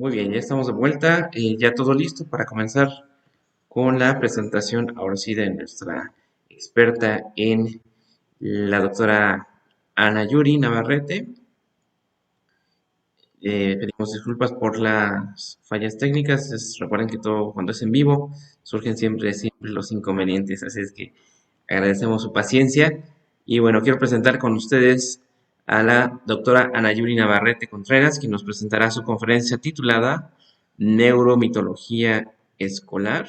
Muy bien, ya estamos de vuelta, ya todo listo para comenzar con la presentación, ahora sí, de nuestra experta en la doctora Ana Yuri Navarrete. Pedimos disculpas por las fallas técnicas. Recuerden que todo cuando es en vivo surgen siempre los inconvenientes, así es que agradecemos su paciencia. Y bueno, quiero presentar con ustedes a la doctora Ana Yuri Navarrete Contreras, quien nos presentará su conferencia titulada Neuromitología Escolar.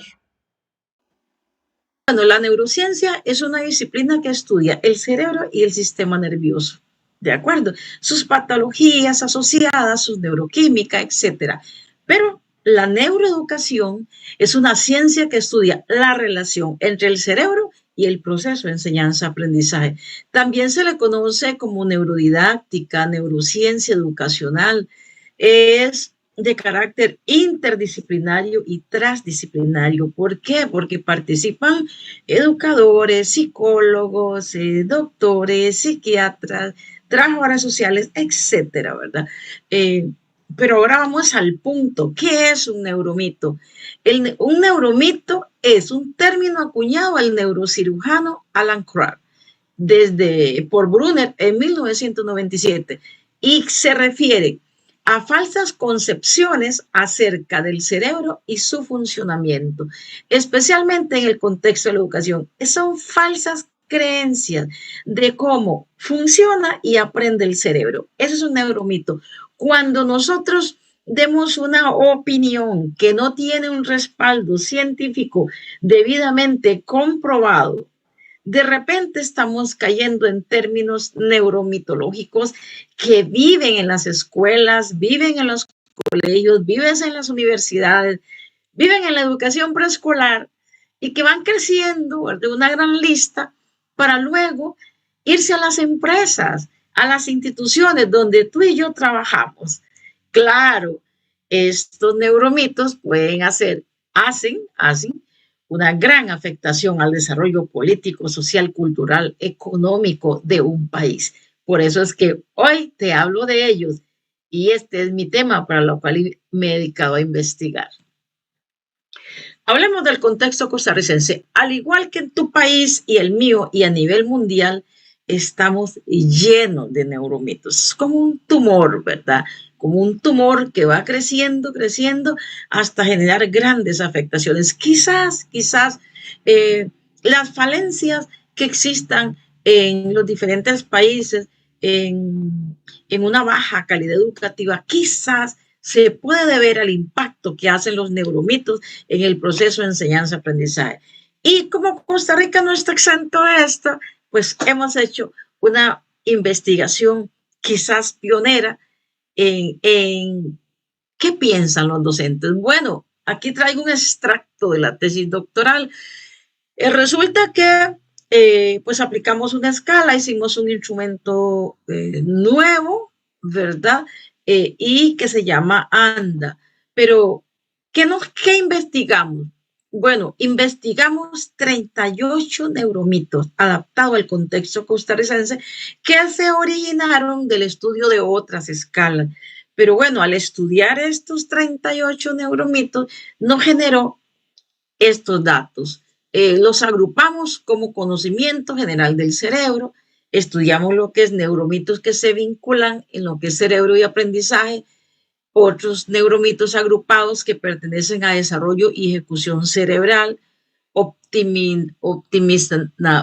Bueno, la neurociencia es una disciplina que estudia el cerebro y el sistema nervioso, ¿de acuerdo? Sus patologías asociadas, su neuroquímica, etcétera. Pero la neuroeducación es una ciencia que estudia la relación entre el cerebro y el proceso de enseñanza-aprendizaje. También se le conoce como neurodidáctica, neurociencia educacional. Es de carácter interdisciplinario y transdisciplinario. ¿Por qué? Porque participan educadores, psicólogos, doctores, psiquiatras, trabajadoras sociales, etcétera, ¿verdad? Pero ahora vamos al punto. ¿Qué es un neuromito? Un neuromito es un término acuñado al neurocirujano Alan Carr por Brunner en 1997 y se refiere a falsas concepciones acerca del cerebro y su funcionamiento, especialmente en el contexto de la educación. Son falsas creencias de cómo funciona y aprende el cerebro. Eso es un neuromito. Cuando nosotros demos una opinión que no tiene un respaldo científico debidamente comprobado, de repente estamos cayendo en términos neuromitológicos que viven en las escuelas, viven en los colegios, viven en las universidades, viven en la educación preescolar y que van creciendo de una gran lista para luego irse a las empresas, a las instituciones donde tú y yo trabajamos. Claro, estos neuromitos pueden hacen una gran afectación al desarrollo político, social, cultural, económico de un país. Por eso es que hoy te hablo de ellos y este es mi tema para lo cual me he dedicado a investigar. Hablemos del contexto costarricense. Al igual que en tu país y el mío y a nivel mundial, estamos llenos de neuromitos. Es como un tumor, ¿verdad? Como un tumor que va creciendo, creciendo, hasta generar grandes afectaciones. Quizás las falencias que existan en los diferentes países, en una baja calidad educativa, quizás se puede deber al impacto que hacen los neuromitos en el proceso de enseñanza-aprendizaje. Y como Costa Rica no está exento de esto, pues hemos hecho una investigación quizás pionera en qué piensan los docentes. Bueno, aquí traigo un extracto de la tesis doctoral. Resulta que pues aplicamos una escala, hicimos un instrumento nuevo, ¿verdad? Y que se llama ANDA. Pero, ¿qué investigamos? Bueno, investigamos 38 neuromitos adaptados al contexto costarricense que se originaron del estudio de otras escalas. Pero bueno, al estudiar estos 38 neuromitos, nos generó estos datos. Los agrupamos como conocimiento general del cerebro, estudiamos lo que es neuromitos que se vinculan en lo que es cerebro y aprendizaje, otros neuromitos agrupados que pertenecen a desarrollo y ejecución cerebral,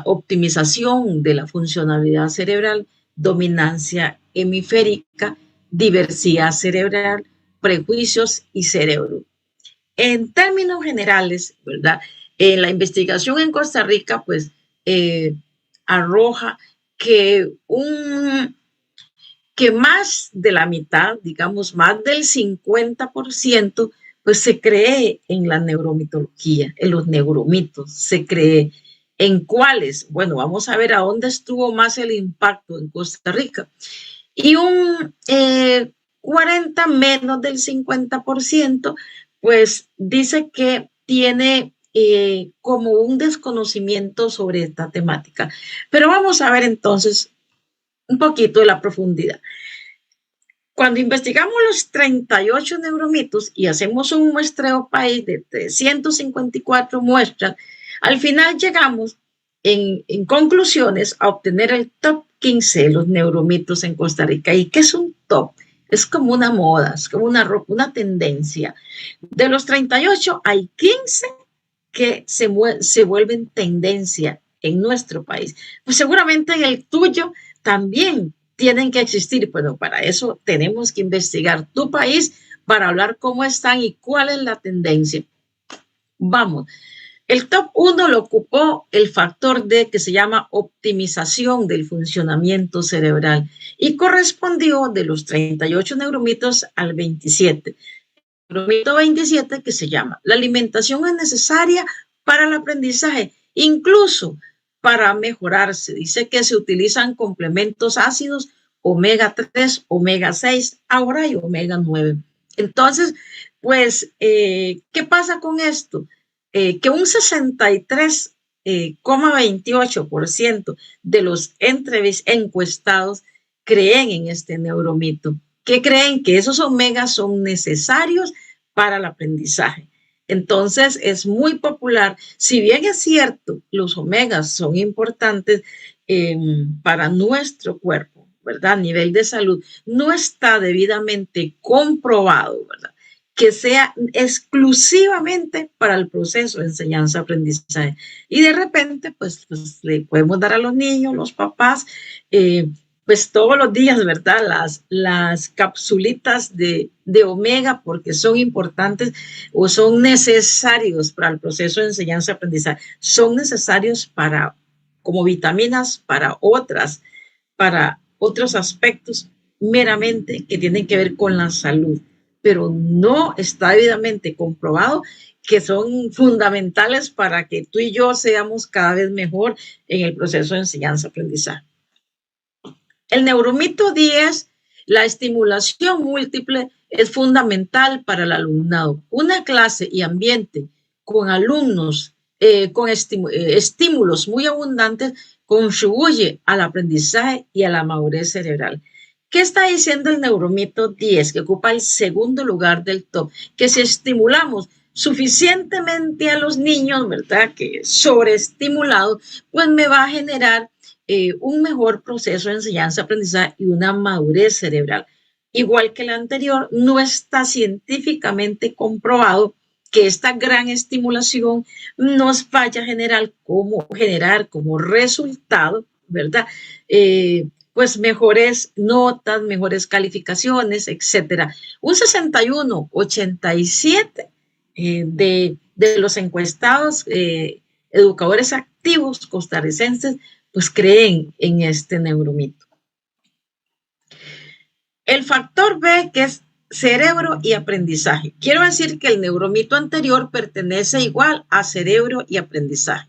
optimización de la funcionalidad cerebral, dominancia hemisférica, diversidad cerebral, prejuicios y cerebro. En términos generales, ¿verdad? La investigación en Costa Rica, pues, arroja que que más de la mitad, digamos, más del 50%, pues se cree en la neuromitología, en los neuromitos, se cree en cuáles. Bueno, vamos a ver a dónde estuvo más el impacto en Costa Rica. Y un 40 menos del 50%, pues dice que tiene como un desconocimiento sobre esta temática. Pero vamos a ver entonces un poquito de la profundidad. Cuando investigamos los 38 neuromitos y hacemos un muestreo país de 354 muestras, al final llegamos en conclusiones a obtener el top 15 de los neuromitos en Costa Rica. ¿Y qué es un top? Es como una moda, es como una ropa, una tendencia. De los 38 hay 15 que se vuelven tendencia en nuestro país. Pues seguramente en el tuyo también tienen que existir, pero para eso tenemos que investigar tu país para hablar cómo están y cuál es la tendencia. Vamos, el top 1 lo ocupó el factor D, que se llama optimización del funcionamiento cerebral, y correspondió de los 38 neuromitos al 27. El neuromito 27, que se llama la alimentación es necesaria para el aprendizaje, incluso para mejorarse. Dice que se utilizan complementos ácidos omega 3, omega 6, ahora hay omega 9. Entonces, pues, ¿qué pasa con esto? Que un 63,28% de los encuestados creen en este neuromito, que creen que esos omegas son necesarios para el aprendizaje. Entonces es muy popular. Si bien es cierto, los omegas son importantes para nuestro cuerpo, ¿verdad? A nivel de salud, no está debidamente comprobado, ¿verdad? Que sea exclusivamente para el proceso de enseñanza-aprendizaje. Y de repente, pues, le podemos dar a los niños, los papás, pues todos los días, ¿verdad? Las capsulitas de omega, porque son importantes o son necesarios para el proceso de enseñanza-aprendizaje. Son necesarios para, como vitaminas para otros aspectos meramente que tienen que ver con la salud, pero no está debidamente comprobado que son fundamentales para que tú y yo seamos cada vez mejor en el proceso de enseñanza-aprendizaje. El neuromito 10, la estimulación múltiple es fundamental para el alumnado. Una clase y ambiente con alumnos con estímulos muy abundantes contribuye al aprendizaje y a la madurez cerebral. ¿Qué está diciendo el neuromito 10, que ocupa el segundo lugar del top? Que si estimulamos suficientemente a los niños, ¿verdad? Que sobreestimulados, pues me va a generar un mejor proceso de enseñanza-aprendizaje y una madurez cerebral. Igual que el anterior, no está científicamente comprobado que esta gran estimulación nos vaya a generar como resultado, ¿verdad? Pues mejores notas, mejores calificaciones, etcétera. Un 61,87 de los encuestados educadores activos costarricenses pues creen en este neuromito. El factor B, que es cerebro y aprendizaje. Quiero decir que el neuromito anterior pertenece igual a cerebro y aprendizaje.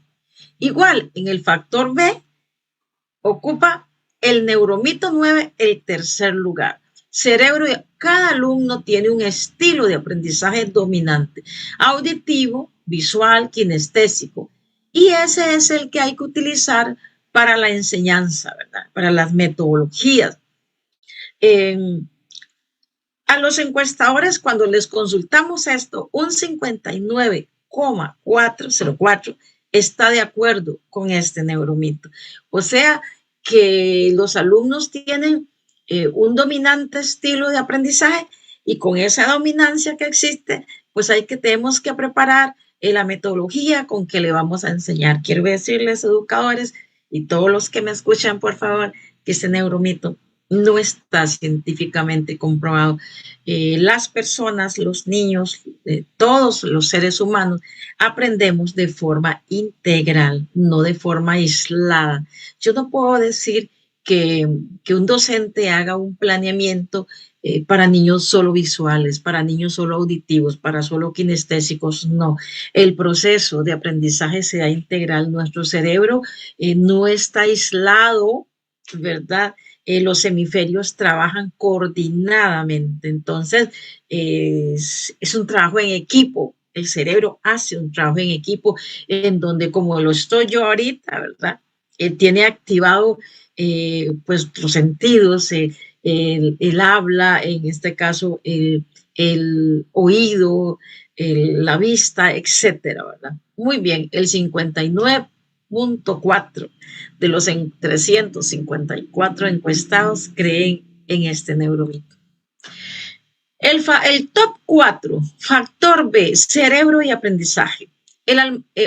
Igual, en el factor B ocupa el neuromito 9 el tercer lugar. Cerebro, cada alumno tiene un estilo de aprendizaje dominante, auditivo, visual, kinestésico. Y ese es el que hay que utilizar para la enseñanza, ¿verdad? Para las metodologías. A los encuestadores, cuando les consultamos esto, un 59,404 está de acuerdo con este neuromito. O sea, que los alumnos tienen un dominante estilo de aprendizaje y con esa dominancia que existe, pues tenemos que preparar la metodología con que le vamos a enseñar. Quiero decirles, educadores, y todos los que me escuchan, por favor, que este neuromito no está científicamente comprobado. Las personas, los niños, todos los seres humanos, aprendemos de forma integral, no de forma aislada. Yo no puedo decir que un docente haga un planeamiento para niños solo visuales, para niños solo auditivos, para solo kinestésicos, no. El proceso de aprendizaje sea integral. Nuestro cerebro no está aislado, ¿verdad? Los hemisferios trabajan coordinadamente. Entonces, es un trabajo en equipo. El cerebro hace un trabajo en equipo en donde, como lo estoy yo ahorita, ¿verdad? Tiene activado pues los sentidos, el habla, en este caso el oído, la vista, etcétera, ¿verdad? Muy bien, el 59.4 de los 354 encuestados creen en este neuromito. El top 4, factor B, cerebro y aprendizaje.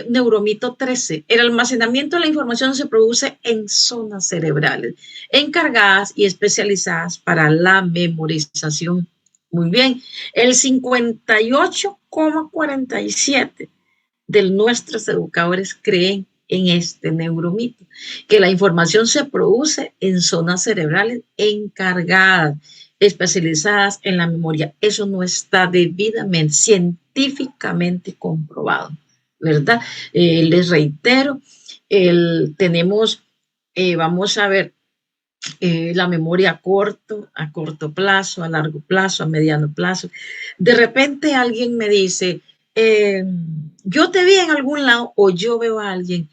Neuromito 13, el almacenamiento de la información se produce en zonas cerebrales, encargadas y especializadas para la memorización. Muy bien, el 58,47 de nuestros educadores creen en este neuromito, que la información se produce en zonas cerebrales encargadas, especializadas en la memoria. Eso no está debidamente, científicamente comprobado, ¿verdad? Les reitero, tenemos, vamos a ver, la memoria a corto plazo, a largo plazo, a mediano plazo. De repente alguien me dice, yo te vi en algún lado o yo veo a alguien,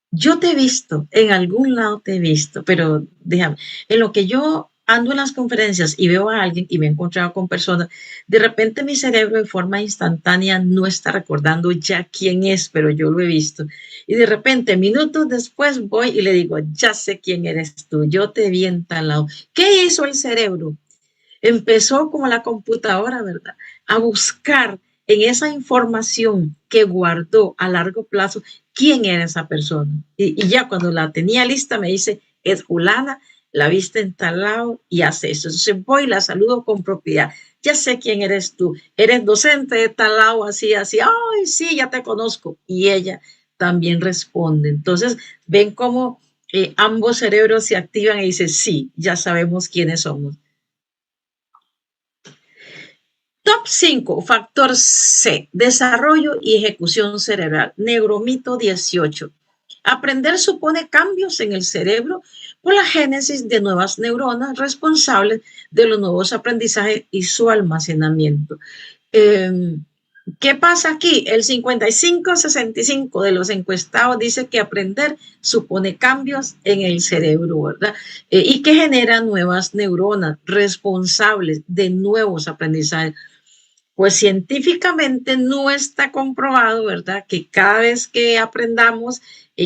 yo te he visto, en algún lado te he visto, pero déjame, en lo que yo ando en las conferencias y veo a alguien y me he encontrado con personas, de repente mi cerebro de forma instantánea no está recordando ya quién es, pero yo lo he visto. Y de repente, minutos después voy y le digo, ya sé quién eres tú, yo te vi en tal lado. ¿Qué hizo el cerebro? Empezó como la computadora, ¿verdad? A buscar en esa información que guardó a largo plazo quién era esa persona. Y ya cuando la tenía lista me dice, es fulana, la viste en tal lado y hace eso. Entonces voy y la saludo con propiedad. Ya sé quién eres tú. Eres docente de tal lado, así, así. Ay, sí, ya te conozco. Y ella también responde. Entonces, ven cómo ambos cerebros se activan y dicen, sí, ya sabemos quiénes somos. Top 5, factor C, desarrollo y ejecución cerebral, neuromito 18. Aprender supone cambios en el cerebro por la génesis de nuevas neuronas responsables de los nuevos aprendizajes y su almacenamiento. ¿Qué pasa aquí? El 55-65 de los encuestados dice que aprender supone cambios en el cerebro, ¿verdad? Y que genera nuevas neuronas responsables de nuevos aprendizajes. Pues científicamente no está comprobado, ¿verdad? Que cada vez que aprendamos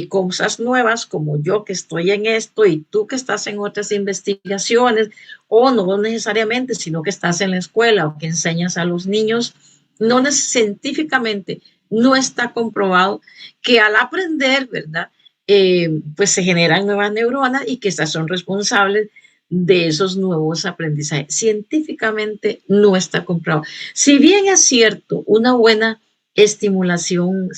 cosas nuevas, como yo que estoy en esto y tú que estás en otras investigaciones, o no necesariamente, sino que estás en la escuela o que enseñas a los niños, no científicamente no está comprobado que al aprender, ¿verdad? Pues se generan nuevas neuronas y que estas son responsables de esos nuevos aprendizajes. Científicamente no está comprobado. Si bien es cierto, una buena estimulación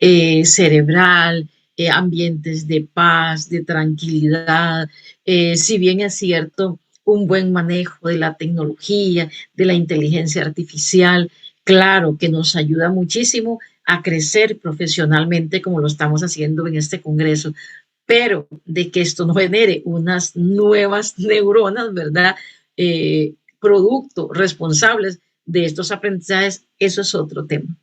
cerebral, ambientes de paz, de tranquilidad, si bien es cierto, un buen manejo de la tecnología, de la inteligencia artificial, claro que nos ayuda muchísimo a crecer profesionalmente como lo estamos haciendo en este congreso, pero de que esto no genere unas nuevas neuronas, ¿verdad? Producto responsables de estos aprendizajes, eso es otro tema.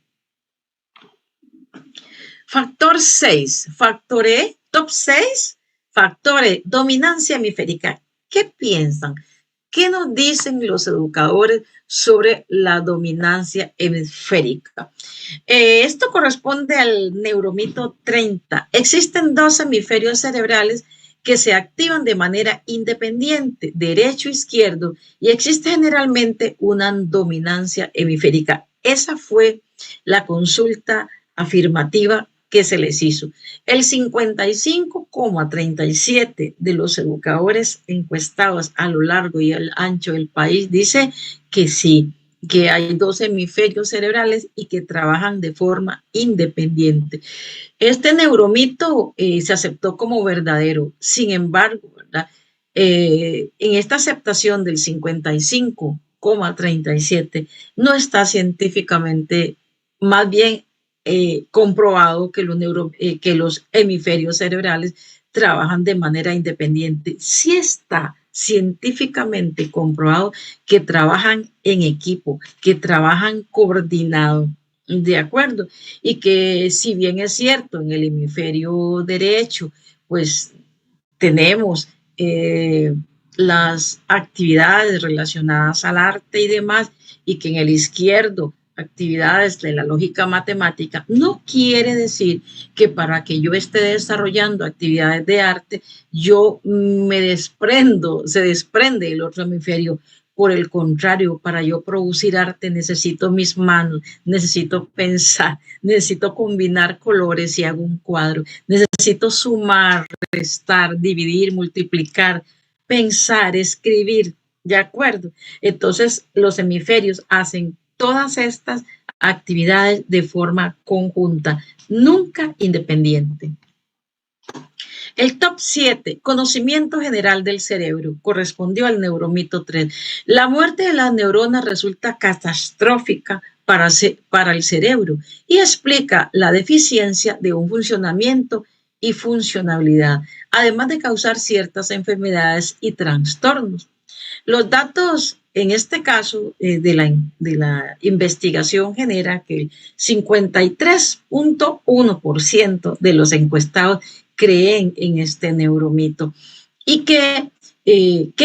Factor 6, factor E, top 6, factor E, dominancia hemisférica. ¿Qué piensan? ¿Qué nos dicen los educadores sobre la dominancia hemisférica? Esto corresponde al neuromito 30. Existen dos hemisferios cerebrales que se activan de manera independiente, derecho e izquierdo, y existe generalmente una dominancia hemisférica. Esa fue la consulta afirmativa que se les hizo. El 55,37 de los educadores encuestados a lo largo y al ancho del país dice que sí, que hay dos hemisferios cerebrales y que trabajan de forma independiente. Este neuromito se aceptó como verdadero. Sin embargo, ¿verdad? En esta aceptación del 55,37 no está científicamente, más bien comprobado que que los hemisferios cerebrales trabajan de manera independiente. Sí está científicamente comprobado que trabajan en equipo, que trabajan coordinado, ¿de acuerdo? Y que si bien es cierto, en el hemisferio derecho, pues tenemos las actividades relacionadas al arte y demás, y que en el izquierdo actividades de la lógica matemática, no quiere decir que para que yo esté desarrollando actividades de arte, yo me desprendo, se desprende el otro hemisferio. Por el contrario, para yo producir arte necesito mis manos, necesito pensar, necesito combinar colores y hago un cuadro, necesito sumar, restar, dividir, multiplicar, pensar, escribir, ¿de acuerdo? Entonces, los hemisferios hacen todas estas actividades de forma conjunta, nunca independiente. El top 7, conocimiento general del cerebro, correspondió al neuromito 3. La muerte de las neuronas resulta catastrófica para el cerebro y explica la deficiencia de un funcionamiento y funcionalidad, además de causar ciertas enfermedades y trastornos. Los datos, en este caso, de la investigación genera que el 53.1% de los encuestados creen en este neuromito y que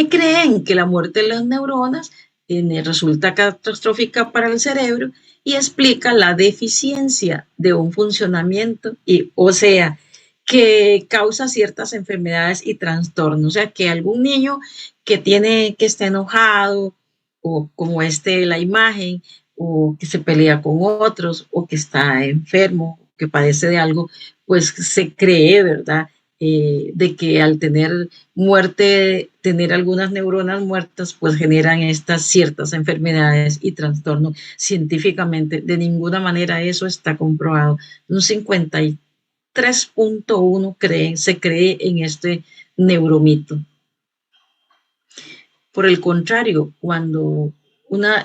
creen que la muerte de las neuronas resulta catastrófica para el cerebro y explica la deficiencia de un funcionamiento, y, o sea, que causa ciertas enfermedades y trastornos. O sea, que algún niño que está enojado, o como la imagen, o que se pelea con otros, o que está enfermo, que padece de algo, pues se cree, ¿verdad? De que al tener muerte, tener algunas neuronas muertas, pues generan estas ciertas enfermedades y trastornos. Científicamente, de ninguna manera eso está comprobado. Un 53.1 se cree en este neuromito. Por el contrario, cuando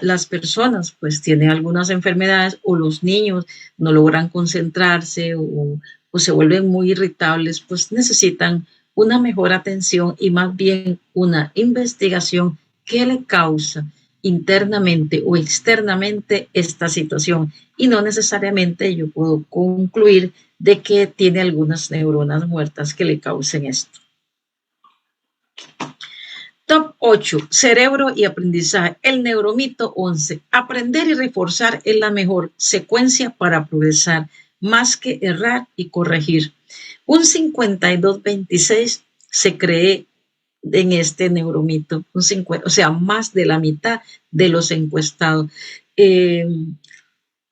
las personas pues tienen algunas enfermedades o los niños no logran concentrarse o se vuelven muy irritables, pues necesitan una mejor atención y más bien una investigación que le causa internamente o externamente esta situación, y no necesariamente yo puedo concluir de que tiene algunas neuronas muertas que le causen esto. Top 8, cerebro y aprendizaje. El neuromito 11, aprender y reforzar es la mejor secuencia para progresar, más que errar y corregir. Un 52.26 se cree en este neuromito, un 50, o sea, más de la mitad de los encuestados.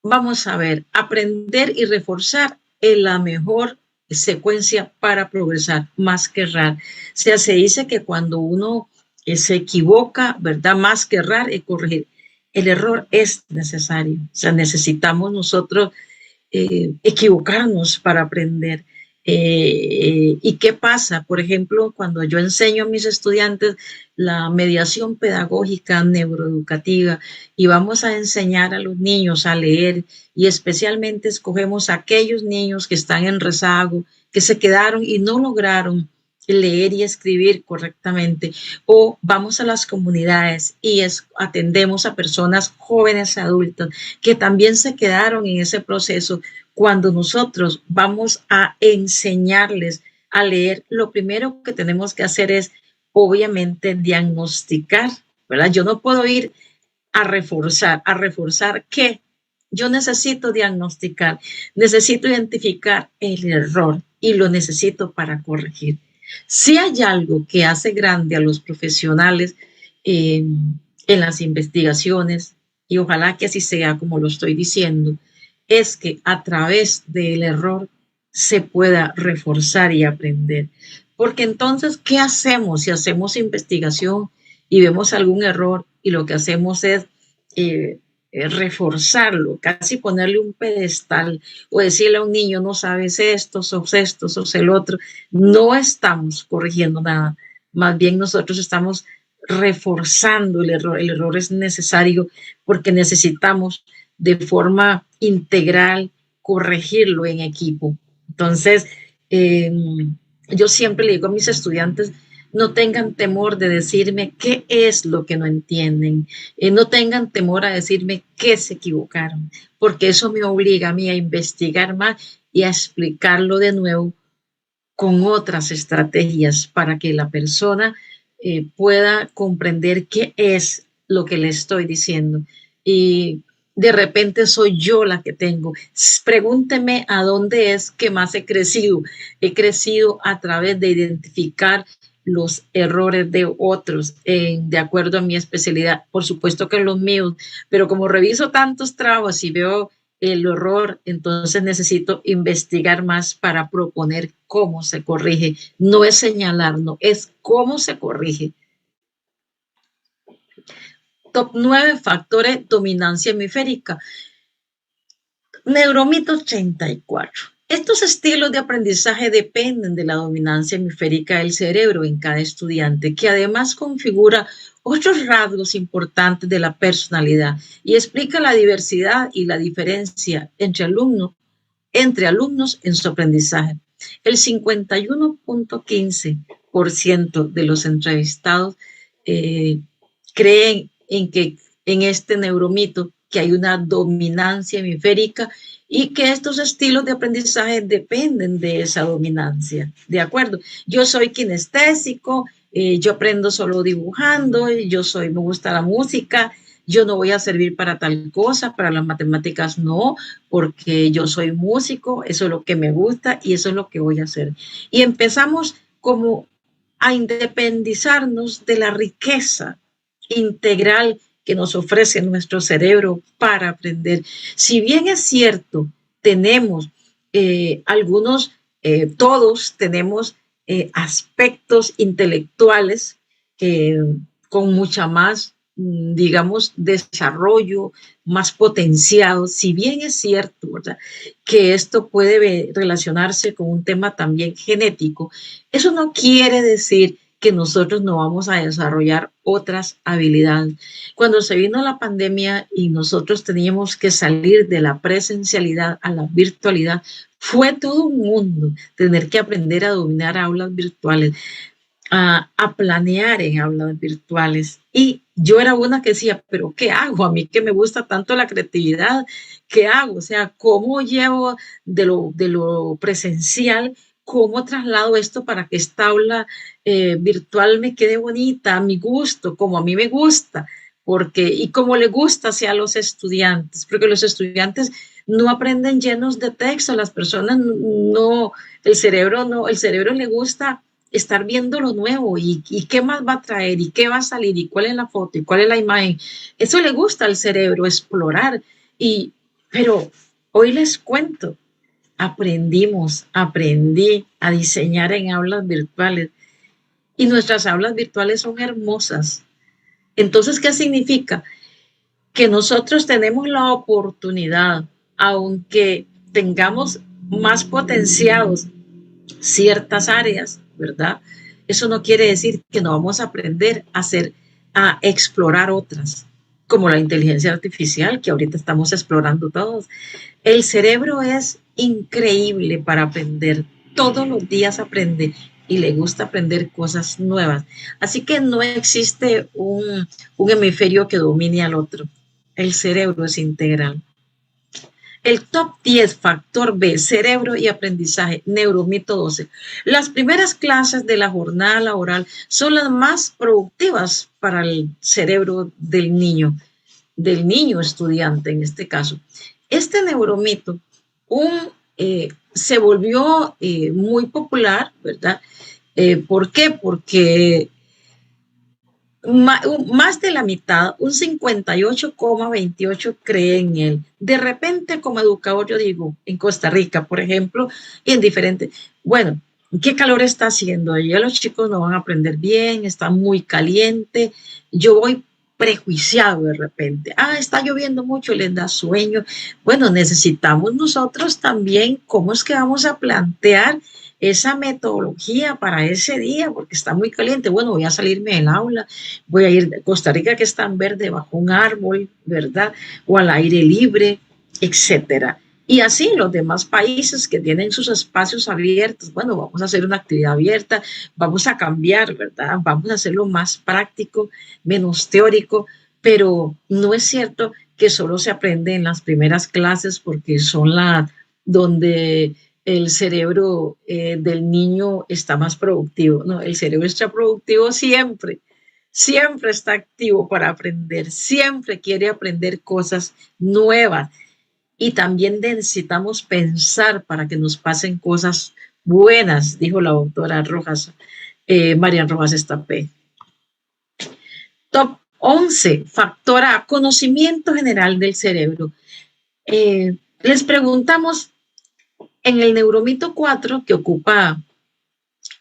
Vamos a ver, aprender y reforzar es la mejor secuencia para progresar, más que errar. O sea, se dice que cuando uno se equivoca, ¿verdad? Más que errar y corregir. El error es necesario. O sea, necesitamos nosotros equivocarnos para aprender. ¿Y qué pasa? Por ejemplo, cuando yo enseño a mis estudiantes la mediación pedagógica neuroeducativa y vamos a enseñar a los niños a leer, y especialmente escogemos a aquellos niños que están en rezago, que se quedaron y no lograron leer y escribir correctamente, o vamos a las comunidades y atendemos a personas jóvenes, adultas, que también se quedaron en ese proceso. Cuando nosotros vamos a enseñarles a leer, lo primero que tenemos que hacer es, obviamente, diagnosticar, ¿verdad? Yo no puedo ir a reforzar qué. Yo necesito diagnosticar, necesito identificar el error y lo necesito para corregir. Si hay algo que hace grande a los profesionales en las investigaciones, y ojalá que así sea como lo estoy diciendo, es que a través del error se pueda reforzar y aprender. Porque entonces, ¿qué hacemos si hacemos investigación y vemos algún error y lo que hacemos es reforzarlo, casi ponerle un pedestal o decirle a un niño, no sabes esto, sos esto, sos el otro? No estamos corrigiendo nada, más bien nosotros estamos reforzando el error. El error es necesario porque necesitamos de forma integral corregirlo en equipo. Entonces, yo siempre le digo a mis estudiantes, no tengan temor de decirme qué es lo que no entienden, no tengan temor a decirme qué se equivocaron, porque eso me obliga a mí a investigar más y a explicarlo de nuevo con otras estrategias para que la persona pueda comprender qué es lo que le estoy diciendo. Y de repente soy yo la que tengo. Pregúnteme a dónde es que más he crecido. He crecido a través de identificar los errores de otros de acuerdo a mi especialidad. Por supuesto que los míos, pero como reviso tantos trabajos y veo el error, entonces necesito investigar más para proponer cómo se corrige. No es señalar, no, es cómo se corrige. Top 9 factores dominancia hemisférica. Neuromito 84. Estos estilos de aprendizaje dependen de la dominancia hemisférica del cerebro en cada estudiante, que además configura otros rasgos importantes de la personalidad y explica la diversidad y la diferencia entre alumnos en su aprendizaje. El 51.15% de los entrevistados creen en este neuromito que hay una dominancia hemisférica y que estos estilos de aprendizaje dependen de esa dominancia. ¿De acuerdo? Yo soy kinestésico, yo aprendo solo dibujando, me gusta la música, yo no voy a servir para tal cosa, para las matemáticas no, porque yo soy músico, eso es lo que me gusta y eso es lo que voy a hacer. Y empezamos como a independizarnos de la riqueza integral que nos ofrece nuestro cerebro para aprender. Si bien es cierto, tenemos todos tenemos aspectos intelectuales con mucha más, digamos, desarrollo, más potenciado, si bien es cierto, ¿verdad?, que esto puede relacionarse con un tema también genético, eso no quiere decir que nosotros no vamos a desarrollar otras habilidades. Cuando se vino la pandemia y nosotros teníamos que salir de la presencialidad a la virtualidad, fue todo un mundo tener que aprender a dominar aulas virtuales, a planear en aulas virtuales. Y yo era una que decía, pero ¿qué hago? A mí que me gusta tanto la creatividad, ¿qué hago? O sea, ¿cómo llevo de lo presencial? ¿Cómo traslado esto para que esta aula virtual me quede bonita, a mi gusto, como a mí me gusta? Y como le gusta hacia los estudiantes, porque los estudiantes no aprenden llenos de texto, las personas no, el cerebro le gusta estar viendo lo nuevo y qué más va a traer y qué va a salir y cuál es la foto y cuál es la imagen. Eso le gusta al cerebro, explorar. Pero hoy les cuento, aprendí a diseñar en aulas virtuales y nuestras aulas virtuales son hermosas. Entonces, ¿qué significa? Que nosotros tenemos la oportunidad, aunque tengamos más potenciados ciertas áreas, ¿verdad? Eso no quiere decir que no vamos a aprender a explorar otras, como la inteligencia artificial, que ahorita estamos explorando todos. El cerebro es increíble para aprender. Todos los días aprende y le gusta aprender cosas nuevas. Así que no existe un hemisferio que domine al otro. El cerebro es integral. El top 10, factor B, cerebro y aprendizaje, neuromito 12. Las primeras clases de la jornada laboral son las más productivas para el cerebro del niño estudiante en este caso. Este neuromito se volvió muy popular, ¿verdad? ¿Por qué? Porque más de la mitad, un 58,28 cree en él. De repente, como educador, yo digo, en Costa Rica, por ejemplo, y en diferentes, bueno, ¿qué calor está haciendo? Ya los chicos no van a aprender bien, está muy caliente. Yo voy prejuiciado de repente. Está lloviendo mucho, les da sueño. Bueno, necesitamos nosotros también cómo es que vamos a plantear esa metodología para ese día, porque está muy caliente. Bueno, voy a salirme del aula, voy a ir a Costa Rica, que es tan verde, bajo un árbol, ¿verdad? O al aire libre, etcétera. Y así los demás países que tienen sus espacios abiertos, bueno, vamos a hacer una actividad abierta, vamos a cambiar, ¿verdad? Vamos a hacerlo más práctico, menos teórico, pero no es cierto que solo se aprende en las primeras clases porque son donde el cerebro del niño está más productivo. No, el cerebro está productivo siempre, siempre está activo para aprender, siempre quiere aprender cosas nuevas y también necesitamos pensar para que nos pasen cosas buenas, dijo la doctora Rojas, Marian Rojas Estapé. Top 11, factor A, conocimiento general del cerebro. Les preguntamos en el neuromito 4, que ocupa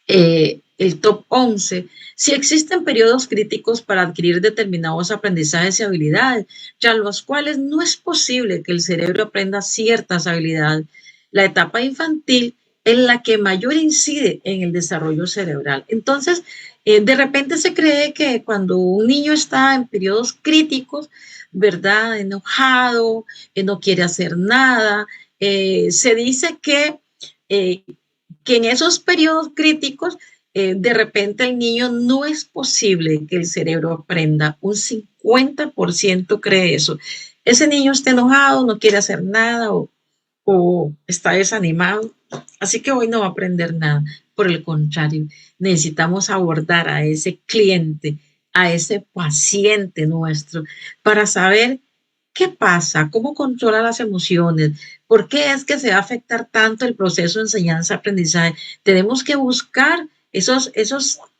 el top 11, si existen periodos críticos para adquirir determinados aprendizajes y habilidades, ya los cuales no es posible que el cerebro aprenda ciertas habilidades. La etapa infantil es la que mayor incide en el desarrollo cerebral. Entonces, de repente se cree que cuando un niño está en periodos críticos, ¿verdad? Enojado, no quiere hacer nada, se dice que en esos periodos críticos, de repente el niño no es posible que el cerebro aprenda. Un 50% cree eso. Ese niño está enojado, no quiere hacer nada o está desanimado, así que hoy no va a aprender nada. Por el contrario, necesitamos abordar a ese cliente, a ese paciente nuestro, para saber qué pasa, cómo controla las emociones, por qué es que se va a afectar tanto el proceso de enseñanza-aprendizaje. Tenemos que buscar esos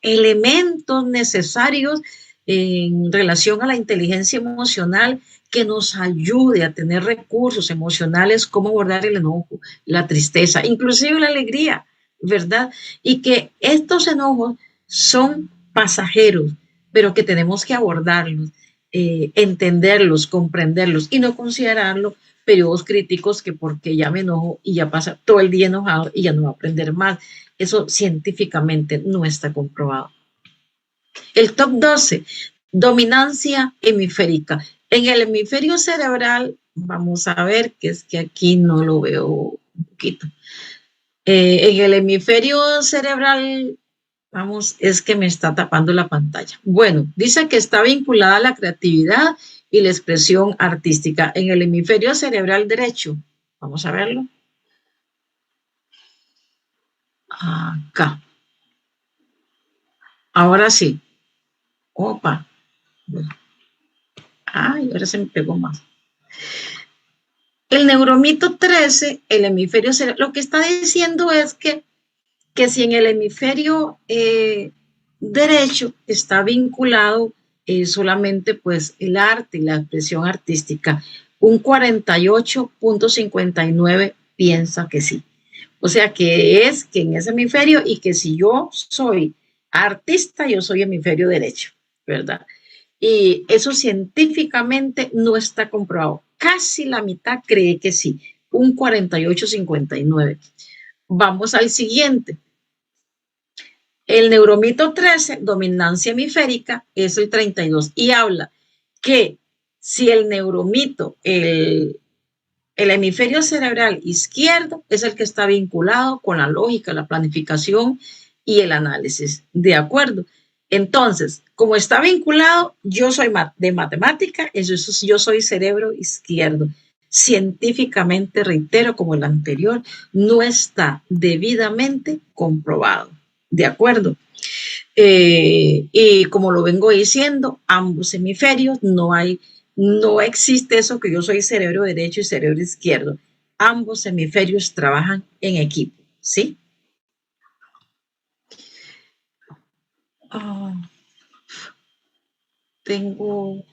elementos necesarios en relación a la inteligencia emocional que nos ayude a tener recursos emocionales, como abordar el enojo, la tristeza, inclusive la alegría, ¿verdad? Y que estos enojos son pasajeros, pero que tenemos que abordarlos, entenderlos, comprenderlos y no considerarlos periodos críticos que porque ya me enojo y ya pasa todo el día enojado y ya no va a aprender más. Eso científicamente no está comprobado. El top 12, dominancia hemisférica. En el hemisferio cerebral, vamos a ver, que es que aquí no lo veo un poquito. En el hemisferio cerebral, vamos, es que me está tapando la pantalla. Bueno, dice que está vinculada a la creatividad y la expresión artística. En el hemisferio cerebral derecho, vamos a verlo. Acá. Ahora sí. Opa. Ay, ahora se me pegó más. El neuromito 13, el hemisferio cerebral, lo que está diciendo es que si en el hemisferio derecho está vinculado solamente pues el arte y la expresión artística, un 48.59 piensa que sí. O sea que es que en ese hemisferio y que si yo soy artista, yo soy hemisferio derecho, ¿verdad? Y eso científicamente no está comprobado. Casi la mitad cree que sí, un 48.59. Vamos al siguiente. El neuromito 13, dominancia hemisférica, es el 32 y habla que si el neuromito, el hemisferio cerebral izquierdo es el que está vinculado con la lógica, la planificación y el análisis. ¿De acuerdo? Entonces, como está vinculado, yo soy de matemática, yo soy cerebro izquierdo. Científicamente, reitero, como el anterior, no está debidamente comprobado. ¿De acuerdo? Y como lo vengo diciendo, ambos hemisferios no existe eso que yo soy cerebro derecho y cerebro izquierdo. Ambos hemisferios trabajan en equipo, ¿sí? Tengo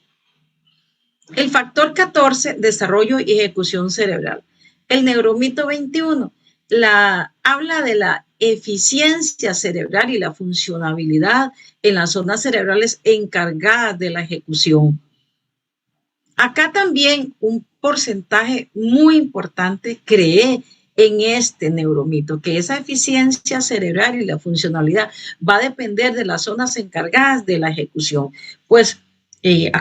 el factor 14, desarrollo y ejecución cerebral. El neuromito 21 habla de la eficiencia cerebral y la funcionabilidad en las zonas cerebrales encargadas de la ejecución. Acá también un porcentaje muy importante cree en este neuromito, que esa eficiencia cerebral y la funcionalidad va a depender de las zonas encargadas de la ejecución. Pues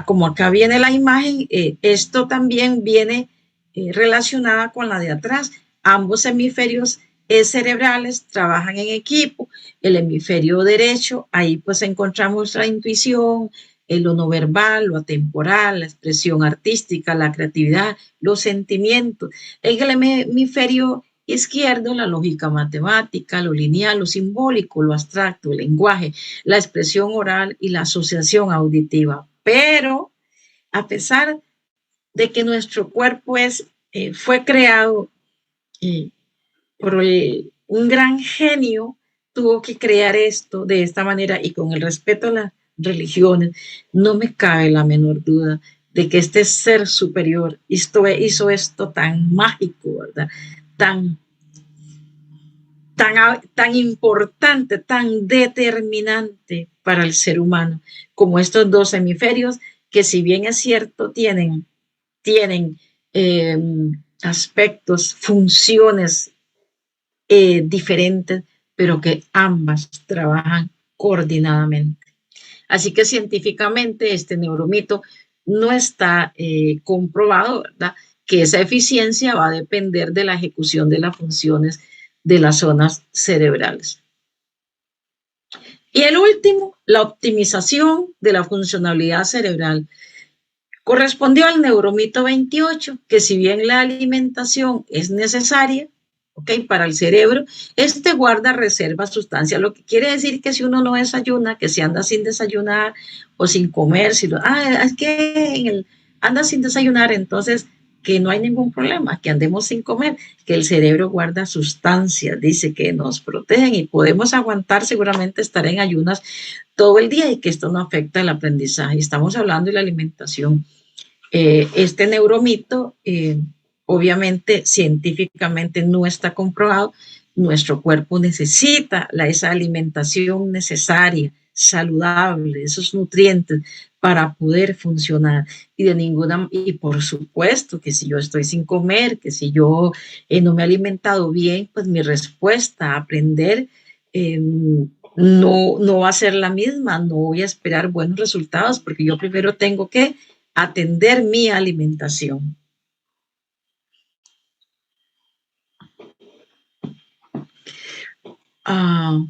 como acá viene la imagen, esto también viene relacionada con la de atrás. Ambos hemisferios cerebrales trabajan en equipo. El hemisferio derecho, ahí pues encontramos la intuición, lo no verbal, lo atemporal, la expresión artística, la creatividad, los sentimientos. En el hemisferio izquierdo la lógica matemática, lo lineal, lo simbólico, lo abstracto, el lenguaje, la expresión oral y la asociación auditiva. Pero a pesar de que nuestro cuerpo fue creado eh, por un gran genio, tuvo que crear esto de esta manera y con el respeto a las religiones, no me cabe la menor duda de que este ser superior hizo esto tan mágico, ¿verdad? Tan, tan importante, tan determinante para el ser humano, como estos dos hemisferios, que si bien es cierto, tienen eh, aspectos, funciones diferentes, pero que ambas trabajan coordinadamente. Así que científicamente este neuromito no está comprobado, ¿verdad? Que esa eficiencia va a depender de la ejecución de las funciones de las zonas cerebrales. Y el último, la optimización de la funcionalidad cerebral. Correspondió al neuromito 28, que si bien la alimentación es necesaria, ¿okay?, para el cerebro, este guarda reserva sustancia, lo que quiere decir que si uno no desayuna, que si anda sin desayunar o sin comer, es que anda sin desayunar, entonces que no hay ningún problema, que andemos sin comer, que el cerebro guarda sustancias, dice que nos protegen y podemos aguantar seguramente estar en ayunas todo el día y que esto no afecta el aprendizaje. Estamos hablando de la alimentación. Este neuromito, obviamente, científicamente no está comprobado. Nuestro cuerpo necesita esa alimentación necesaria, saludable, esos nutrientes para poder funcionar. Y por supuesto que si yo estoy sin comer, que si yo no me he alimentado bien, pues mi respuesta a aprender no va a ser la misma, no voy a esperar buenos resultados porque yo primero tengo que atender mi alimentación. Ah,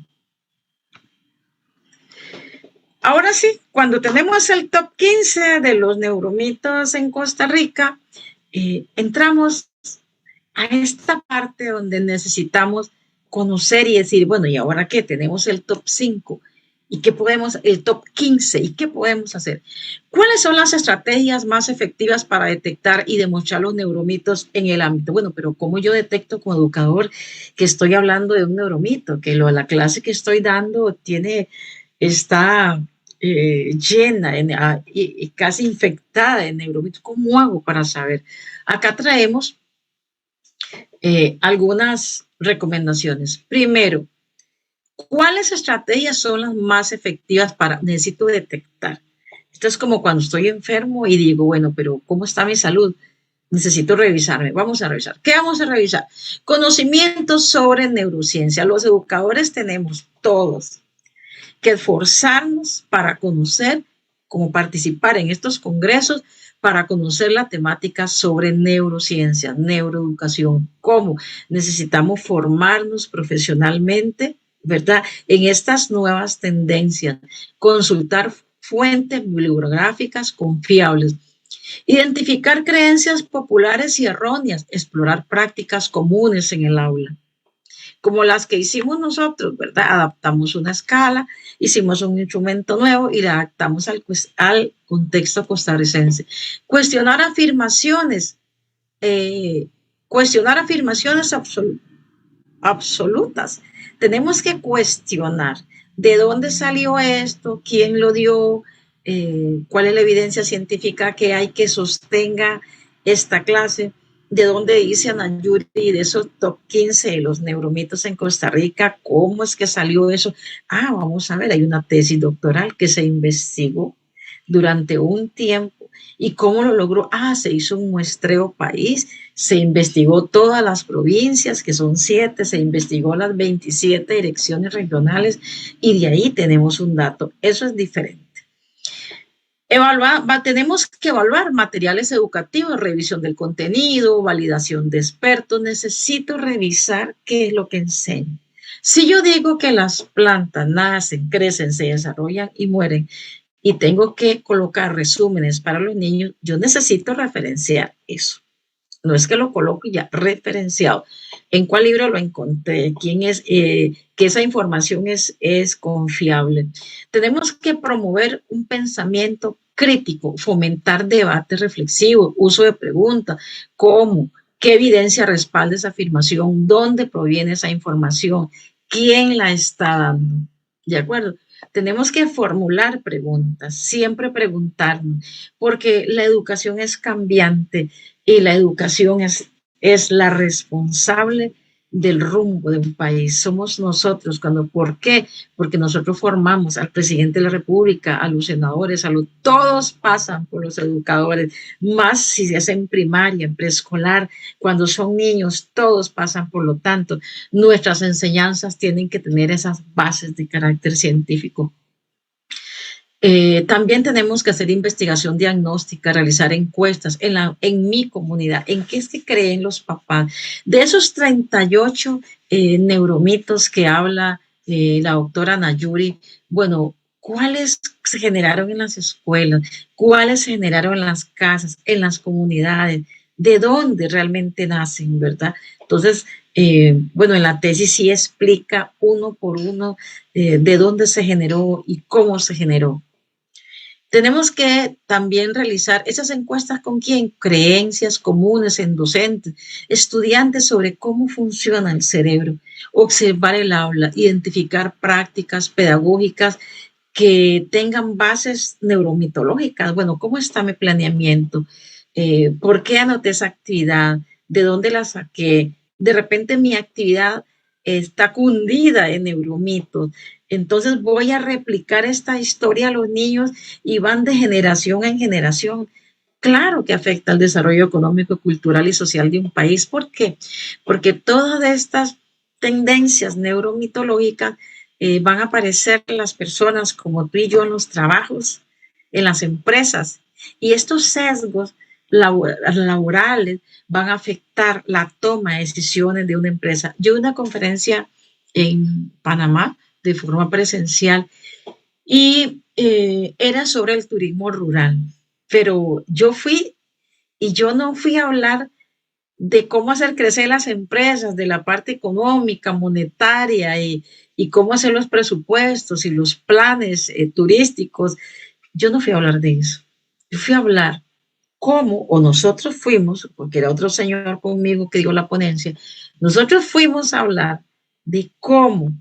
ahora sí, cuando tenemos el top 15 de los neuromitos en Costa Rica, entramos a esta parte donde necesitamos conocer y decir, bueno, ¿y ahora qué? Tenemos el top 5. ¿Y qué podemos, el top 15? ¿Y qué podemos hacer? ¿Cuáles son las estrategias más efectivas para detectar y demostrar los neuromitos en el ámbito? Bueno, pero ¿cómo yo detecto como educador que estoy hablando de un neuromito? Que la clase que estoy dando está llena y casi infectada de neuromitos. ¿Cómo hago para saber? Acá traemos algunas recomendaciones. Primero, ¿cuáles estrategias son las más efectivas necesito detectar? Esto es como cuando estoy enfermo y digo, bueno, pero ¿cómo está mi salud? Necesito revisarme. Vamos a revisar. ¿Qué vamos a revisar? Conocimientos sobre neurociencia. Los educadores tenemos todos que esforzarnos para conocer, como participar en estos congresos, para conocer la temática sobre neurociencia, neuroeducación, cómo necesitamos formarnos profesionalmente, ¿verdad?, en estas nuevas tendencias, consultar fuentes bibliográficas confiables, identificar creencias populares y erróneas, explorar prácticas comunes en el aula, como las que hicimos nosotros, ¿verdad? Adaptamos una escala, hicimos un instrumento nuevo y la adaptamos al contexto costarricense. Cuestionar afirmaciones, eh, cuestionar afirmaciones absolutas. Tenemos que cuestionar de dónde salió esto, quién lo dio, cuál es la evidencia científica que hay que sostenga esta clase, de dónde dice Ana Yuri de esos top 15 de los neuromitos en Costa Rica, cómo es que salió eso. Vamos a ver, hay una tesis doctoral que se investigó durante un tiempo. ¿Y cómo lo logró? Se hizo un muestreo país, se investigó todas las provincias, que son 7, se investigó las 27 direcciones regionales y de ahí tenemos un dato. Eso es diferente. Tenemos que evaluar materiales educativos, revisión del contenido, validación de expertos. Necesito revisar qué es lo que enseño. Si yo digo que las plantas nacen, crecen, se desarrollan y mueren, y tengo que colocar resúmenes para los niños, yo necesito referenciar eso. No es que lo coloque ya referenciado. ¿En cuál libro lo encontré? ¿Quién es? Que esa información es confiable. Tenemos que promover un pensamiento crítico, fomentar debate reflexivo, uso de preguntas, cómo, qué evidencia respalda esa afirmación, dónde proviene esa información, quién la está dando. ¿De acuerdo? Tenemos que formular preguntas, siempre preguntarnos, porque la educación es cambiante y la educación es la responsable del rumbo de un país. Somos nosotros. ¿Por qué? Porque nosotros formamos al presidente de la República, a los senadores, todos pasan por los educadores, más si se hace en primaria, en preescolar, cuando son niños, todos pasan. Por lo tanto, nuestras enseñanzas tienen que tener esas bases de carácter científico. También tenemos que hacer investigación diagnóstica, realizar encuestas en mi comunidad, en qué es que creen los papás. De esos 38 neuromitos que habla la doctora Nayuri, bueno, ¿cuáles se generaron en las escuelas? ¿Cuáles se generaron en las casas, en las comunidades? ¿De dónde realmente nacen, verdad? Entonces, bueno, en la tesis sí explica uno por uno de dónde se generó y cómo se generó. Tenemos que también realizar esas encuestas con quién, creencias comunes en docentes, estudiantes sobre cómo funciona el cerebro, observar el aula, identificar prácticas pedagógicas que tengan bases neuromitológicas. Bueno, ¿cómo está mi planeamiento? ¿Por qué anoté esa actividad? ¿De dónde la saqué? De repente mi actividad está cundida en neuromitos. Entonces voy a replicar esta historia a los niños y van de generación en generación. Claro que afecta al desarrollo económico, cultural y social de un país. ¿Por qué? Porque todas estas tendencias neuromitológicas van a aparecer en las personas como tú y yo en los trabajos, en las empresas. Y estos sesgos laborales van a afectar la toma de decisiones de una empresa. Yo una conferencia en Panamá de forma presencial y era sobre el turismo rural, pero yo fui y yo no fui a hablar de cómo hacer crecer las empresas, de la parte económica, monetaria y cómo hacer los presupuestos y los planes turísticos. Yo no fui a hablar de eso. Yo fui a hablar cómo, o nosotros fuimos, porque era otro señor conmigo que dio la ponencia, nosotros fuimos a hablar de cómo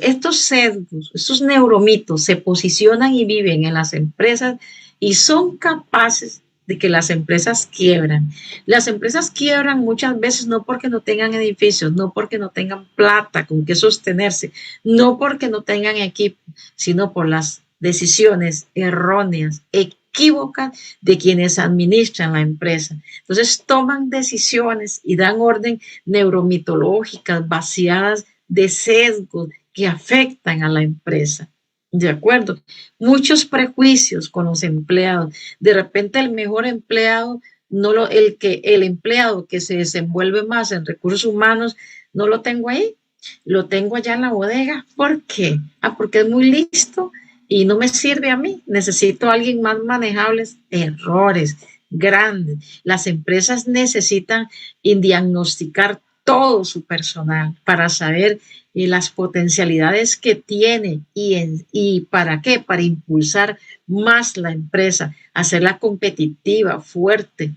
estos sesgos, estos neuromitos se posicionan y viven en las empresas y son capaces de que las empresas quiebran. Las empresas quiebran muchas veces no porque no tengan edificios, no porque no tengan plata con que sostenerse, no porque no tengan equipo, sino por las decisiones erróneas, equívocas de quienes administran la empresa. Entonces toman decisiones y dan orden neuromitológicas vaciadas de sesgos que afectan a la empresa. ¿De acuerdo? Muchos prejuicios con los empleados. De repente el mejor empleado, el empleado que se desenvuelve más en recursos humanos, no lo tengo ahí, lo tengo allá en la bodega. ¿Por qué? Porque es muy listo y no me sirve a mí. Necesito a alguien más manejable. Errores grandes. Las empresas necesitan diagnosticar todo su personal para saber las potencialidades que tiene y para qué, para impulsar más la empresa, hacerla competitiva, fuerte.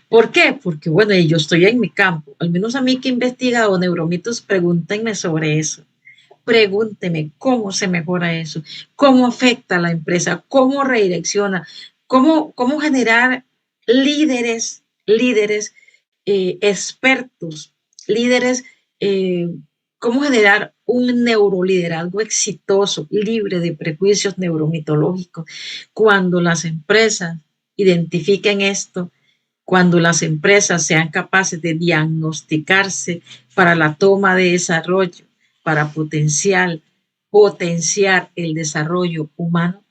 ¿Por qué? Porque bueno, yo estoy en mi campo, al menos a mí que he investigado neuromitos, pregúntenme sobre eso. Pregúnteme cómo se mejora eso, cómo afecta a la empresa, cómo redirecciona, cómo generar líderes expertos, líderes, eh, cómo generar un neuroliderazgo exitoso, libre de prejuicios neuromitológicos. Cuando las empresas identifiquen esto, cuando las empresas sean capaces de diagnosticarse para la toma de desarrollo, para potenciar el desarrollo humano,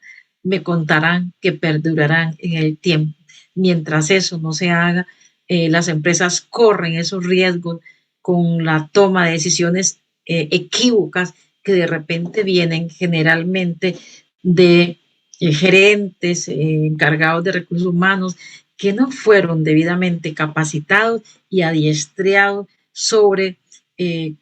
me contarán que perdurarán en el tiempo. Mientras eso no se haga, las empresas corren esos riesgos con la toma de decisiones equívocas que de repente vienen generalmente de gerentes encargados de recursos humanos que no fueron debidamente capacitados y adiestrados sobre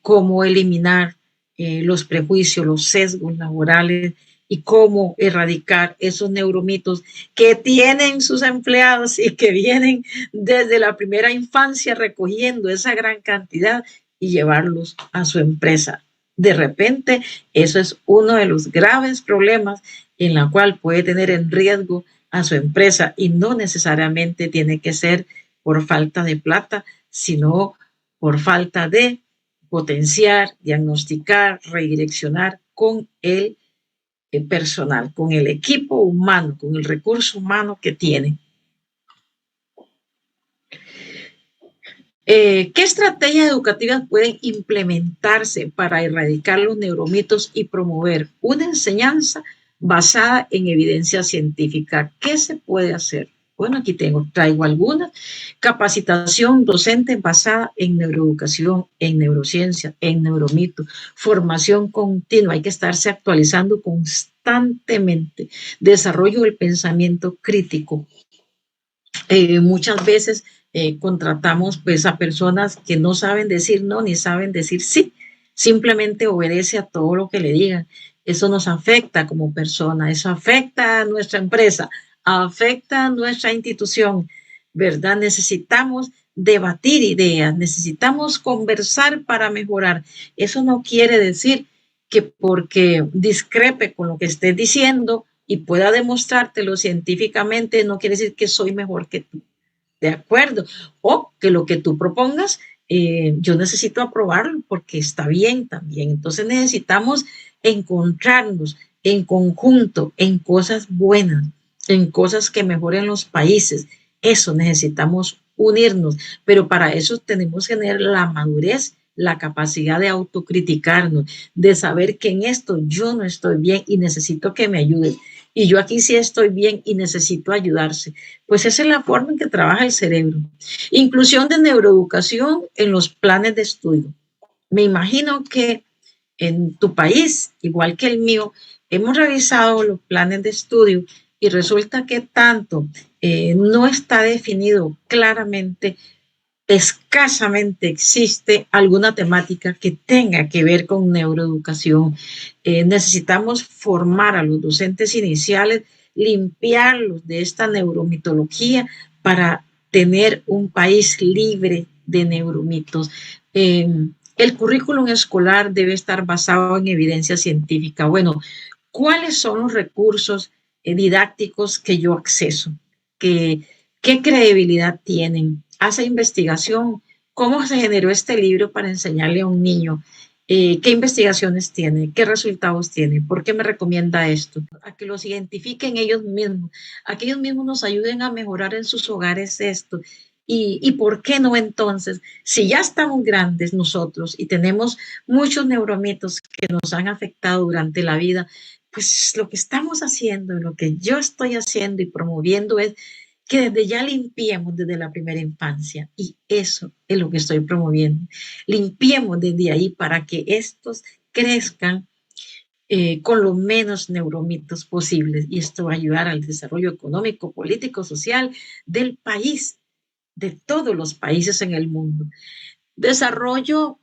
cómo eliminar los prejuicios, los sesgos laborales y cómo erradicar esos neuromitos que tienen sus empleados y que vienen desde la primera infancia recogiendo esa gran cantidad y llevarlos a su empresa. De repente, eso es uno de los graves problemas en la cual puede tener en riesgo a su empresa y no necesariamente tiene que ser por falta de plata, sino por falta de potenciar, diagnosticar, redireccionar con el personal, con el equipo humano, con el recurso humano que tiene. ¿Qué estrategias educativas pueden implementarse para erradicar los neuromitos y promover una enseñanza basada en evidencia científica? ¿Qué se puede hacer? Bueno, aquí traigo algunas. Capacitación docente basada en neuroeducación, en neurociencia, en neuromito, formación continua, hay que estarse actualizando constantemente, desarrollo del pensamiento crítico, muchas veces contratamos pues a personas que no saben decir no ni saben decir sí, simplemente obedece a todo lo que le digan. Eso nos afecta como persona, eso afecta a nuestra empresa, afecta a nuestra institución, ¿verdad? Necesitamos debatir ideas, necesitamos conversar para mejorar. Eso no quiere decir que porque discrepe con lo que estés diciendo y pueda demostrártelo científicamente, no quiere decir que soy mejor que tú, ¿de acuerdo? O que lo que tú propongas, yo necesito aprobarlo porque está bien también. Entonces necesitamos encontrarnos en conjunto, en cosas buenas, en cosas que mejoren los países. Eso necesitamos unirnos, pero para eso tenemos que tener la madurez, la capacidad de autocriticarnos, de saber que en esto yo no estoy bien y necesito que me ayudes. Y yo aquí sí estoy bien y necesito ayudarse. Pues esa es la forma en que trabaja el cerebro. Inclusión de neuroeducación en los planes de estudio. Me imagino que en tu país, igual que el mío, hemos revisado los planes de estudio y resulta que tanto no está definido claramente, escasamente existe alguna temática que tenga que ver con neuroeducación. Necesitamos formar a los docentes iniciales, limpiarlos de esta neuromitología para tener un país libre de neuromitos. El currículum escolar debe estar basado en evidencia científica. Bueno, ¿cuáles son los recursos didácticos que yo acceso? ¿Qué, ¿Qué credibilidad tienen? Hace investigación. ¿Cómo se generó este libro para enseñarle a un niño? ¿Qué investigaciones tiene? ¿Qué resultados tiene? ¿Por qué me recomienda esto? A que los identifiquen ellos mismos, a que ellos mismos nos ayuden a mejorar en sus hogares esto. ¿Y por qué no entonces, si ya estamos grandes nosotros y tenemos muchos neuromitos que nos han afectado durante la vida, pues lo que estamos haciendo, lo que yo estoy haciendo y promoviendo es que desde ya limpiemos desde la primera infancia y eso es lo que estoy promoviendo. Limpiemos desde ahí para que estos crezcan con los menos neuromitos posibles y esto va a ayudar al desarrollo económico, político, social del país, de todos los países en el mundo. Desarrollo,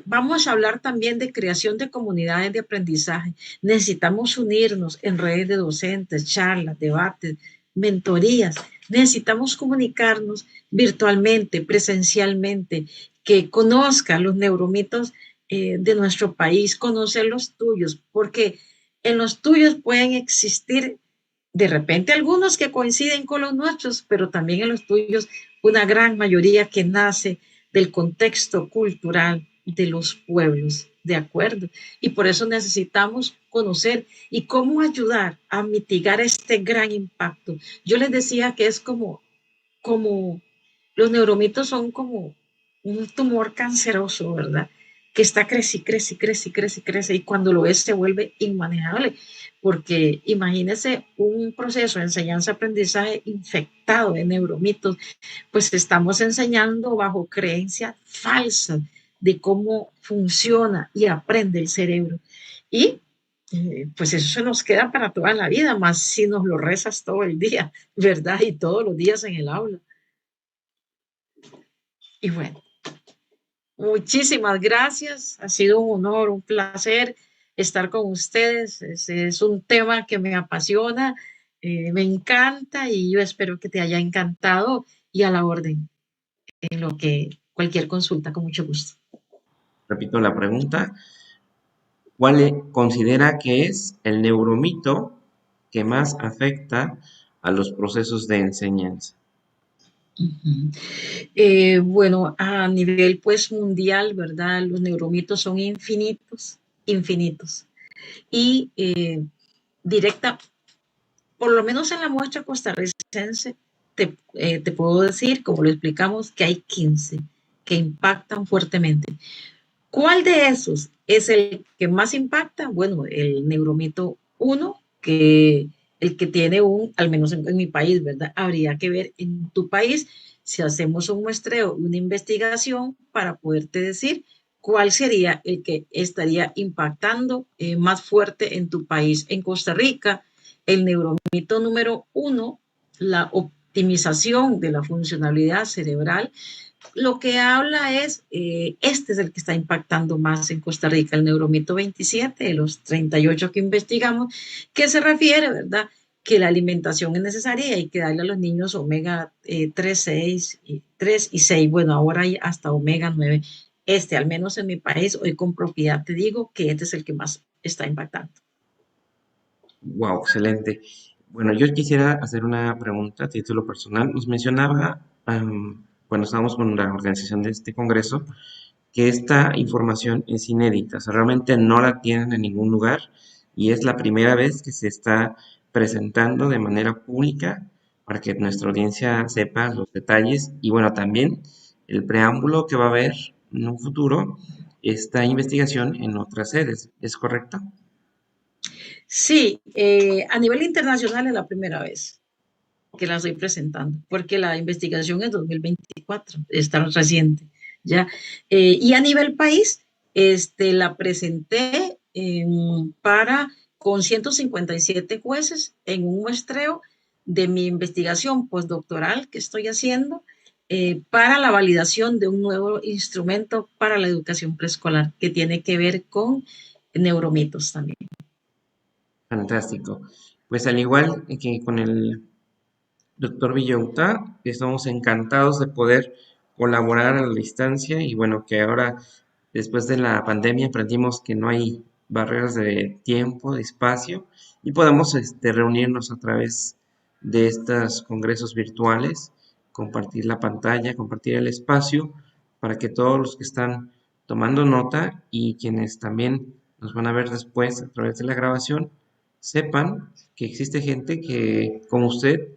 vamos a hablar también de creación de comunidades de aprendizaje. Necesitamos unirnos en redes de docentes, charlas, debates, mentorías. Necesitamos comunicarnos virtualmente, presencialmente, que conozcan los neuromitos de nuestro país, conocer los tuyos, porque en los tuyos pueden existir de repente algunos que coinciden con los nuestros, pero también en los tuyos una gran mayoría que nace del contexto cultural de los pueblos, ¿de acuerdo? Y por eso necesitamos conocer y cómo ayudar a mitigar este gran impacto. Yo les decía que es como los neuromitos son como un tumor canceroso, ¿verdad? Que está crece, y cuando lo ves se vuelve inmanejable, porque imagínese un proceso de enseñanza-aprendizaje infectado de neuromitos, pues estamos enseñando bajo creencias falsas de cómo funciona y aprende el cerebro. Y pues eso se nos queda para toda la vida, más si nos lo rezas todo el día, ¿verdad? Y todos los días en el aula. Y bueno, muchísimas gracias. Ha sido un honor, un placer estar con ustedes. Es un tema que me apasiona, me encanta y yo espero que te haya encantado y a la orden en lo que cualquier consulta, con mucho gusto. Repito la pregunta, ¿cuál considera que es el neuromito que más afecta a los procesos de enseñanza? Ujú. Bueno, a nivel pues mundial, ¿verdad? Los neuromitos son infinitos, infinitos. Y directa, por lo menos en la muestra costarricense, te puedo decir, como lo explicamos, que hay 15 que impactan fuertemente. ¿Cuál de esos es el que más impacta? Bueno, el neuromito uno, que el que tiene un, al menos en mi país, ¿verdad? Habría que ver en tu país si hacemos un muestreo, una investigación para poderte decir cuál sería el que estaría impactando más fuerte en tu país. En Costa Rica, el neuromito número uno, la optimización de la funcionalidad cerebral, lo que habla es, este es el que está impactando más en Costa Rica, el neuromito 27 de los 38 que investigamos, que se refiere, ¿verdad? Que la alimentación es necesaria y hay que darle a los niños omega 3, 6, 3 y 6, bueno, ahora hay hasta omega 9. Este, al menos en mi país, hoy con propiedad te digo que este es el que más está impactando. Wow, excelente. Bueno, yo quisiera hacer una pregunta a título personal. Nos mencionaba, cuando estábamos con la organización de este congreso, que esta información es inédita, o sea, realmente no la tienen en ningún lugar y es la primera vez que se está presentando de manera pública para que nuestra audiencia sepa los detalles y bueno, también el preámbulo que va a haber en un futuro esta investigación en otras sedes, ¿es correcto? Sí, a nivel internacional es la primera vez que la estoy presentando, porque la investigación es 2024, está reciente, ¿ya? Y a nivel país, la presenté con 157 jueces en un muestreo de mi investigación postdoctoral que estoy haciendo para la validación de un nuevo instrumento para la educación preescolar que tiene que ver con neuromitos también. Fantástico. Pues al igual que con el doctor Villauta, estamos encantados de poder colaborar a la distancia y bueno, que ahora después de la pandemia aprendimos que no hay barreras de tiempo, de espacio y podemos reunirnos a través de estos congresos virtuales, compartir la pantalla, compartir el espacio para que todos los que están tomando nota y quienes también nos van a ver después a través de la grabación sepan que existe gente que, como usted,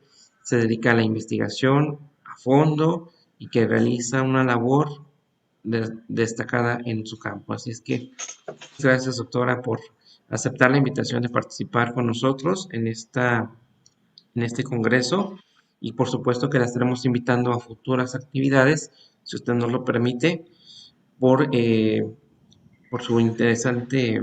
se dedica a la investigación a fondo y que realiza una labor destacada en su campo. Así es que gracias, doctora, por aceptar la invitación de participar con nosotros en este congreso y por supuesto que la estaremos invitando a futuras actividades, si usted nos lo permite, por, eh, por su interesante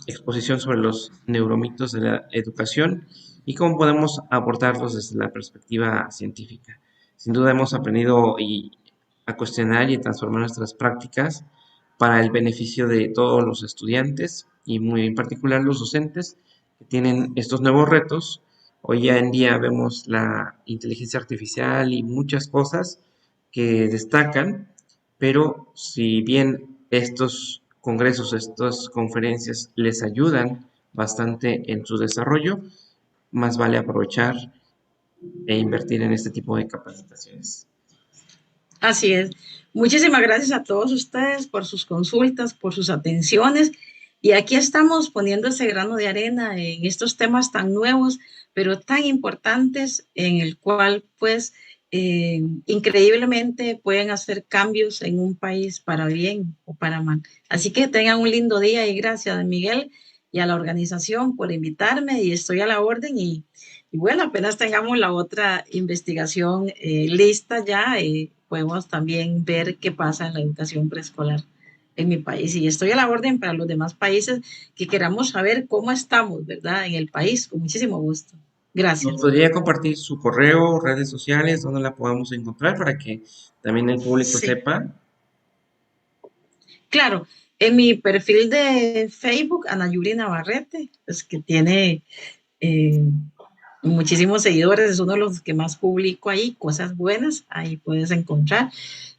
exposición sobre los neuromitos de la educación y cómo podemos abordarlos desde la perspectiva científica. Sin duda hemos aprendido a cuestionar y a transformar nuestras prácticas para el beneficio de todos los estudiantes y muy en particular los docentes que tienen estos nuevos retos. Hoy ya en día vemos la inteligencia artificial y muchas cosas que destacan, pero si bien estos congresos, estas conferencias les ayudan bastante en su desarrollo, más vale aprovechar e invertir en este tipo de capacitaciones. Así es. Muchísimas gracias a todos ustedes por sus consultas, por sus atenciones. Y aquí estamos poniendo ese grano de arena en estos temas tan nuevos, pero tan importantes, en el cual, pues, increíblemente pueden hacer cambios en un país para bien o para mal. Así que tengan un lindo día y gracias, Miguel, y a la organización por invitarme y estoy a la orden y bueno, apenas tengamos la otra investigación lista ya, podemos también ver qué pasa en la educación preescolar en mi país. Y estoy a la orden para los demás países que queramos saber cómo estamos, ¿verdad? En el país, con muchísimo gusto. ¿Nos Gracias. podría compartir su correo, redes sociales, donde la podamos encontrar para que también el público Sí, sepa? claro. En mi perfil de Facebook, Ana Yuri Navarrete, pues que tiene eh, muchísimos seguidores, es uno de los que más publico ahí, cosas buenas, ahí puedes encontrar.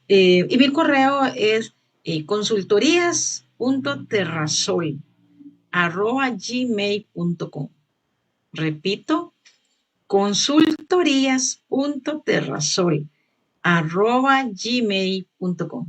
Y mi correo es consultorías.terrasol@gmail.com. Repito, consultorías.terrasol@gmail.com.